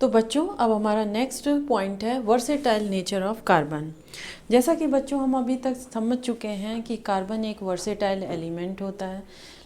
तो बच्चों अब हमारा नेक्स्ट पॉइंट है वर्सेटाइल नेचर ऑफ कार्बन। जैसा कि बच्चों हम अभी तक समझ चुके हैं कि कार्बन एक वर्सेटाइल एलिमेंट होता है,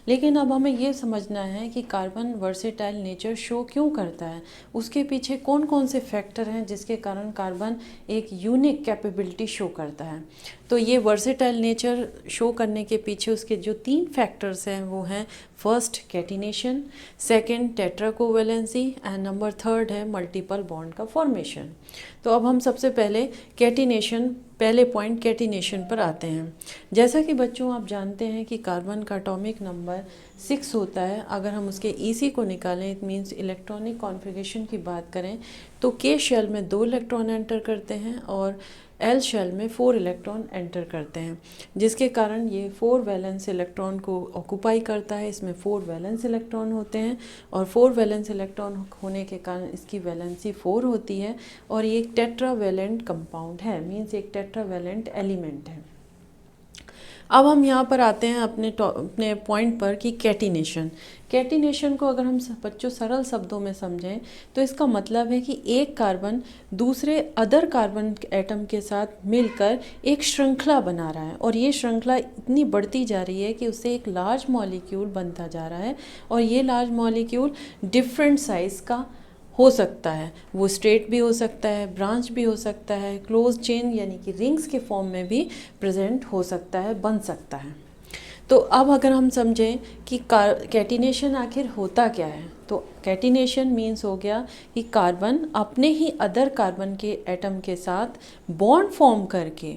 लेकिन अब हमें ये समझना है कि कार्बन वर्सेटाइल नेचर शो क्यों करता है, उसके पीछे कौन कौन से फैक्टर हैं जिसके कारण कार्बन एक यूनिक कैपेबिलिटी शो करता है। तो ये वर्सेटाइल नेचर शो करने के पीछे उसके जो 3 फैक्टर्स हैं वो हैं first catenation, second tetracovalency and number 3 है मल्टीपल बॉन्ड का फॉर्मेशन। तो अब हम सबसे पहले कैटिनेशन, पहले पॉइंट कैटिनेशन पर आते हैं। जैसा कि बच्चों आप जानते हैं कि कार्बन का एटॉमिक नंबर 6 होता है। अगर हम उसके ईसी को निकालें, इट मीन्स इलेक्ट्रॉनिक कॉन्फ़िगरेशन की बात करें, तो के शेल में 2 इलेक्ट्रॉन एंटर करते हैं और एल शेल में 4 इलेक्ट्रॉन एंटर करते हैं, जिसके कारण ये 4 वैलेंस इलेक्ट्रॉन को ऑक्यूपाई करता है। इसमें 4 वैलेंस इलेक्ट्रॉन होते हैं और 4 वैलेंस इलेक्ट्रॉन होने के कारण इसकी वैलेंसी 4 होती है और ये एक टेट्रावैलेंट कंपाउंड है, मीन्स एक टेट्रावैलेंट एलिमेंट है। अब हम यहाँ पर आते हैं अपने पॉइंट पर कि कैटिनेशन को अगर हम बच्चों सरल शब्दों में समझें तो इसका मतलब है कि एक कार्बन दूसरे अदर कार्बन एटम के साथ मिलकर एक श्रृंखला बना रहा है और ये श्रृंखला इतनी बढ़ती जा रही है कि उससे एक लार्ज मॉलिक्यूल बनता जा रहा है और ये लार्ज मॉलिक्यूल डिफरेंट साइज़ का हो सकता है। वो स्ट्रेट भी हो सकता है, ब्रांच भी हो सकता है, क्लोज चेन यानी कि रिंग्स के फॉर्म में भी प्रेजेंट हो सकता है, बन सकता है। तो अब अगर हम समझें कि कैटिनेशन आखिर होता क्या है, तो कैटिनेशन मीन्स हो गया कि कार्बन अपने ही अदर कार्बन के एटम के साथ बॉन्ड फॉर्म करके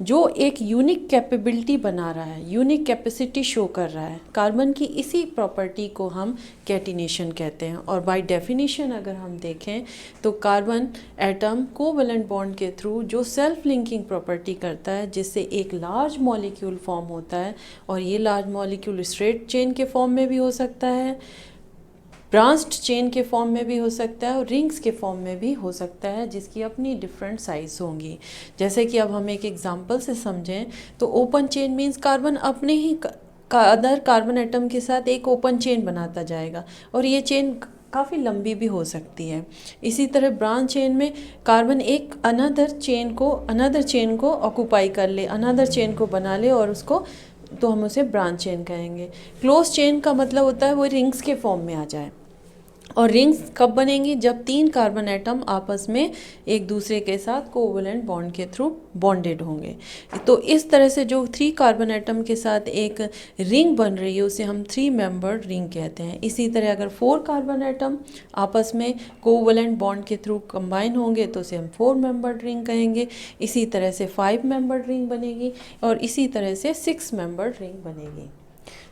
जो एक यूनिक कैपेबिलिटी बना रहा है, यूनिक कैपेसिटी शो कर रहा है, कार्बन की इसी प्रॉपर्टी को हम कैटिनेशन कहते हैं। और बाय डेफिनेशन अगर हम देखें तो कार्बन एटम कोवैलेंट बॉन्ड के थ्रू जो सेल्फ लिंकिंग प्रॉपर्टी करता है, जिससे एक लार्ज मॉलिक्यूल फॉर्म होता है और ये लार्ज मॉलिक्यूल स्ट्रेट चेन के फॉर्म में भी हो सकता है, ब्रांच्ड चेन के फॉर्म में भी हो सकता है और रिंग्स के फॉर्म में भी हो सकता है, जिसकी अपनी डिफरेंट साइज होंगी। जैसे कि अब हम एक एग्जांपल से समझें तो ओपन चेन मीन्स कार्बन अपने ही अदर कार्बन एटम के साथ एक ओपन चेन बनाता जाएगा और ये चेन काफ़ी लंबी भी हो सकती है। इसी तरह ब्रांच चेन में कार्बन एक अनदर चेन को ऑक्यूपाई कर ले, अनदर चेन को बना ले और उसको, तो हम उसे ब्रांच चेन कहेंगे। क्लोज चेन का मतलब होता है वो रिंग्स के फॉर्म में आ जाए। और रिंग्स कब बनेंगी? जब 3 कार्बन एटम आपस में एक दूसरे के साथ कोवैलेंट बॉन्ड के थ्रू बॉन्डेड होंगे। तो इस तरह से जो 3 कार्बन एटम के साथ एक रिंग बन रही है उसे हम 3 मेंबर्ड रिंग कहते हैं। इसी तरह अगर 4 कार्बन एटम आपस में कोवैलेंट बॉन्ड के थ्रू कंबाइन होंगे तो उसे हम 4 मेंबर्ड रिंग कहेंगे। इसी तरह से 5 मेंबर्ड रिंग बनेगी और इसी तरह से 6 मेंबर्ड रिंग बनेगी।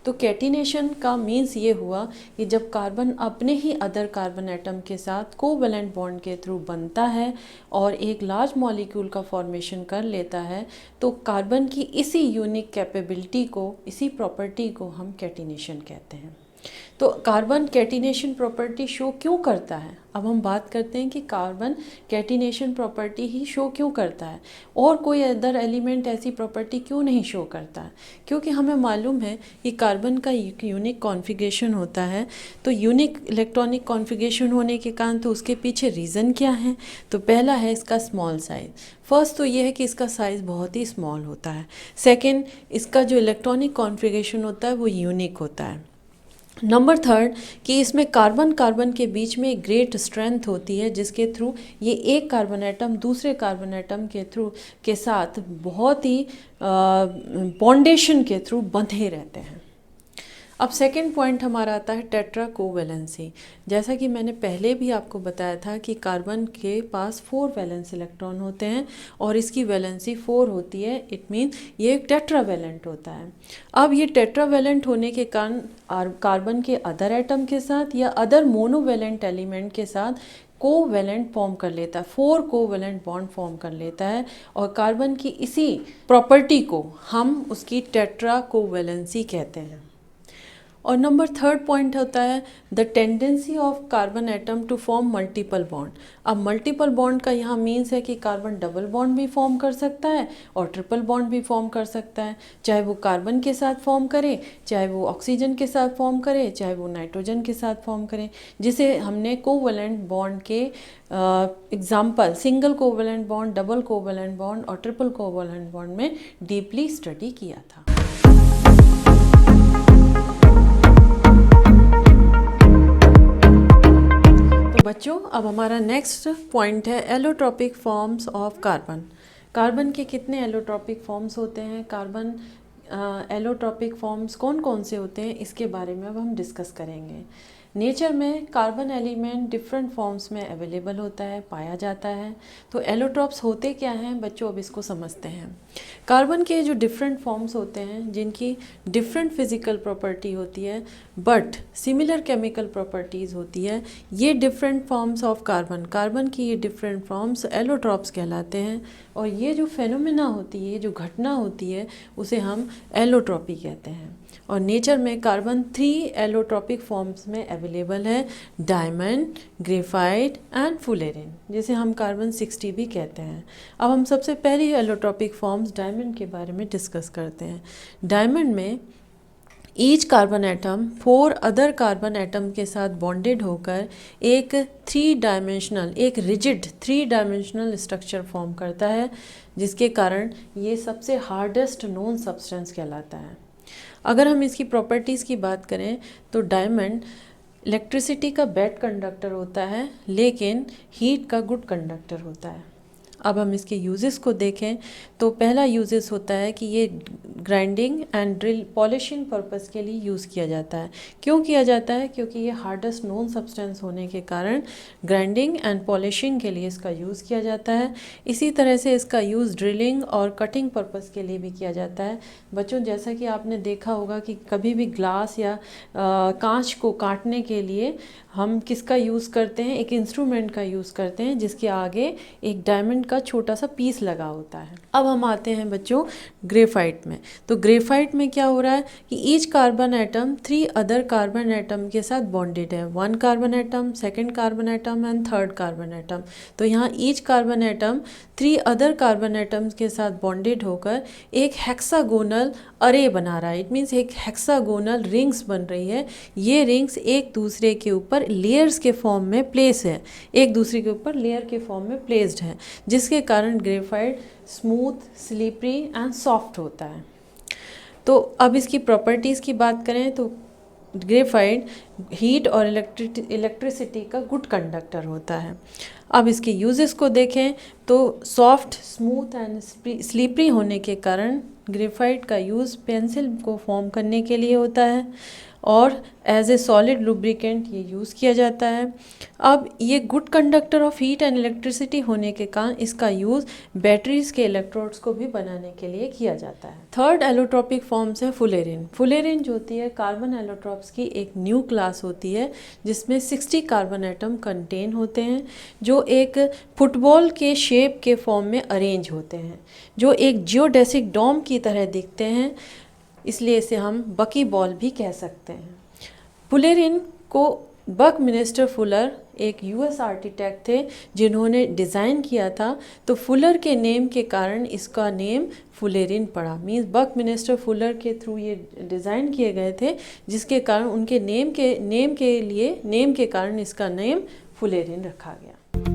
तो कैटिनेशन का मीन्स ये हुआ कि जब कार्बन अपने ही अदर कार्बन एटम के साथ कोवैलेंट बॉन्ड के थ्रू बनता है और एक लार्ज मॉलिक्यूल का फॉर्मेशन कर लेता है, तो कार्बन की इसी यूनिक कैपेबिलिटी को, इसी प्रॉपर्टी को हम कैटिनेशन कहते हैं। तो कार्बन कैटिनेशन प्रॉपर्टी शो क्यों करता है? अब हम बात करते हैं कि कार्बन कैटिनेशन प्रॉपर्टी ही शो क्यों करता है और कोई अदर एलिमेंट ऐसी प्रॉपर्टी क्यों नहीं शो करता है। क्योंकि हमें मालूम है कि कार्बन का यूनिक कॉन्फ़िगरेशन होता है, तो यूनिक इलेक्ट्रॉनिक कॉन्फ़िगरेशन होने के कारण तो उसके पीछे रीज़न क्या है? तो पहला है इसका स्मॉल साइज़। फर्स्ट तो ये है कि इसका साइज़ बहुत ही स्मॉल होता है। सेकेंड, इसका जो इलेक्ट्रॉनिक कॉन्फ़िगरेशन होता है वो यूनिक होता है। नंबर 3 कि इसमें कार्बन के बीच में एक ग्रेट स्ट्रेंथ होती है, जिसके थ्रू ये एक कार्बन एटम दूसरे कार्बन एटम के साथ बहुत ही बॉन्डेशन के थ्रू बंधे रहते हैं। अब सेकेंड पॉइंट हमारा आता है टेट्रा कोवैलेंसी। जैसा कि मैंने पहले भी आपको बताया था कि कार्बन के पास 4 वैलेंस इलेक्ट्रॉन होते हैं और इसकी वैलेंसी 4 होती है। इट मीन ये एक टेट्रावैलेंट होता है। अब ये टेट्रावैलेंट होने के कारण कार्बन के अदर एटम के साथ या अदर मोनोवैलेंट एलिमेंट के साथ कोवैलेंट फॉर्म कर लेता है, 4 कोवैलेंट बॉन्ड फॉर्म कर लेता है और कार्बन की इसी प्रॉपर्टी को हम उसकी टेट्रा कोवैलेंसी कहते हैं। और नंबर थर्ड पॉइंट होता है the tendency of carbon atom to form multiple bond. अब मल्टीपल बॉन्ड का यहाँ मीन्स है कि कार्बन डबल बॉन्ड भी फॉर्म कर सकता है और ट्रिपल बॉन्ड भी फॉर्म कर सकता है, चाहे वो कार्बन के साथ फॉर्म करे, चाहे वो ऑक्सीजन के साथ फॉर्म करे, चाहे वो नाइट्रोजन के साथ फॉर्म करे, जिसे हमने कोवैलेंट बॉन्ड के example single covalent bond, double covalent bond और ट्रिपल कोवैलेंट बॉन्ड में डीपली स्टडी किया था। बच्चों, अब हमारा नेक्स्ट पॉइंट है allotropic forms of carbon. Carbon के कितने एलोट्रॉपिक फॉर्म्स होते हैं, कार्बन एलोट्रॉपिक फॉर्म्स कौन कौन से होते हैं, इसके बारे में अब हम डिस्कस करेंगे। नेचर में कार्बन एलिमेंट डिफरेंट फॉर्म्स में अवेलेबल होता है, पाया जाता है। तो एलोट्रॉप्स होते क्या हैं बच्चों, अब इसको समझते हैं। कार्बन के जो डिफरेंट फॉर्म्स होते हैं जिनकी डिफरेंट फिजिकल प्रॉपर्टी होती है बट सिमिलर केमिकल प्रॉपर्टीज़ होती है, ये डिफरेंट फॉर्म्स ऑफ कार्बन की ये डिफरेंट फॉर्म्स एलोट्रॉप्स कहलाते हैं। और ये जो फेनोमेना होती है, जो घटना होती है, उसे हम एलोट्रॉपी कहते हैं। और नेचर में कार्बन 3 एलोट्रॉपिक फॉर्म्स में अवेलेबल है, डायमंड, ग्रेफाइट एंड फुलेरिन, जिसे हम कार्बन 60 भी कहते हैं। अब हम सबसे पहले एलोट्रॉपिक फॉर्म्स डायमंड के बारे में डिस्कस करते हैं। डायमंड में each carbon atom 4 other carbon atom के साथ बॉन्डेड होकर एक 3 डायमेंशनल, एक रिजिड 3 डायमेंशनल स्ट्रक्चर फॉर्म करता है, जिसके कारण ये सबसे हार्डेस्ट नोन सब्सटेंस कहलाता है। अगर हम इसकी प्रॉपर्टीज़ की बात करें तो डायमंड इलेक्ट्रिसिटी का बैड कंडक्टर होता है लेकिन हीट का गुड कंडक्टर होता है। अब हम इसके यूजेस को देखें तो पहला यूजेस होता है कि ये grinding and drill polishing purpose के लिए यूज़ किया जाता है। क्यों किया जाता है? क्योंकि ये हार्डेस्ट नोन सब्सटेंस होने के कारण ग्राइंडिंग एंड पॉलिशिंग के लिए इसका यूज़ किया जाता है। इसी तरह से इसका यूज़ ड्रिलिंग और कटिंग पर्पस के लिए भी किया जाता है। बच्चों, जैसा कि आपने देखा होगा कि कभी भी ग्लास या कांच को काटने के लिए हम किसका यूज़ करते हैं, एक इंस्ट्रूमेंट का यूज़ करते हैं जिसके आगे एक डायमंड का छोटा सा पीस लगा होता है। अब हम आते हैं बच्चों ग्रेफाइट में। तो ग्रेफाइट में क्या हो रहा है कि each carbon atom 3 other carbon atom के साथ बॉन्डेड है, 1 carbon atom, 2nd carbon atom and 3rd carbon atom. तो यहाँ each carbon atom 3 other carbon atoms के साथ बॉन्डेड होकर एक हेक्सागोनल अरे बना रहा है। इट मीन्स एक हेक्सागोनल रिंग्स बन रही है। ये रिंग्स एक दूसरे के ऊपर लेयर्स के फॉर्म में प्लेस है, एक दूसरे के ऊपर लेयर के फॉर्म में प्लेस्ड है, जिसके कारण graphite smooth, slippery and soft होता है। तो अब इसकी प्रॉपर्टीज़ की बात करें तो ग्रेफाइट हीट और इलेक्ट्रिसिटी का गुड कंडक्टर होता है। अब इसके यूजेस को देखें तो सॉफ्ट, स्मूथ एंड स्लिपरी होने के कारण ग्रेफाइट का यूज़ पेंसिल को फॉर्म करने के लिए होता है और एज ए सॉलिड लुब्रिकेंट ये यूज़ किया जाता है। अब ये good conductor of heat and electricity होने के कारण इसका यूज़ बैटरीज के इलेक्ट्रोड्स को भी बनाने के लिए किया जाता है। 3rd एलोट्रॉपिक फॉर्म्स है फुलेरिन। फुलेरिन जो होती है कार्बन एलोट्रॉप्स की एक न्यू क्लास होती है जिसमें 60 कार्बन एटम कंटेन होते हैं, जो एक फुटबॉल के शेप के फॉर्म में अरेंज होते हैं, जो एक जियोडेसिक डोम की तरह दिखते हैं, इसलिए इसे हम बकी बॉल भी कह सकते हैं। फुलेरिन को बकमिंस्टर फुलर एक यूएस आर्किटेक्ट थे जिन्होंने डिज़ाइन किया था। तो फुलर के नेम के कारण इसका नेम फुलेरिन पड़ा। मीन्स बकमिंस्टर फुलर के थ्रू ये डिज़ाइन किए गए थे, जिसके कारण उनके नेम के कारण इसका नेम फुलेरिन रखा गया।